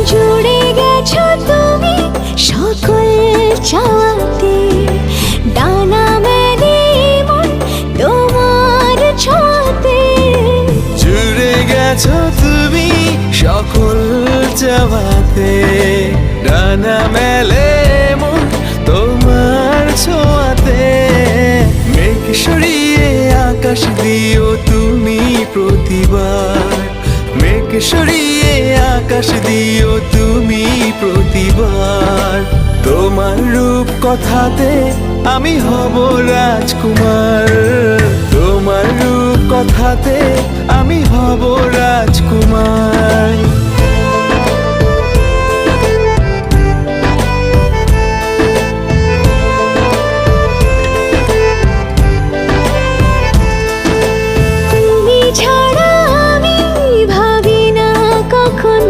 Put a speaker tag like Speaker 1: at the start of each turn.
Speaker 1: জুড়ে গেছো তুমি সকল চাওয়াতে, ডানা মেলে মন তোমার ছোঁয়াতে।
Speaker 2: জুড়ে গেছো তুমি সকল চাওয়াতে, ডানা মেলে মন তোমার ছোঁয়াতে। মেঘ সরিয়ে আকাশ দিও তুমি প্রতিবার, মেঘ সরিয়ে আকাশ দিও তুমি প্রতিবার। তোমার রূপ কথাতে আমি হব রাজকুমার, তোমার রূপ কথাতে আমি হব রাজকুমার।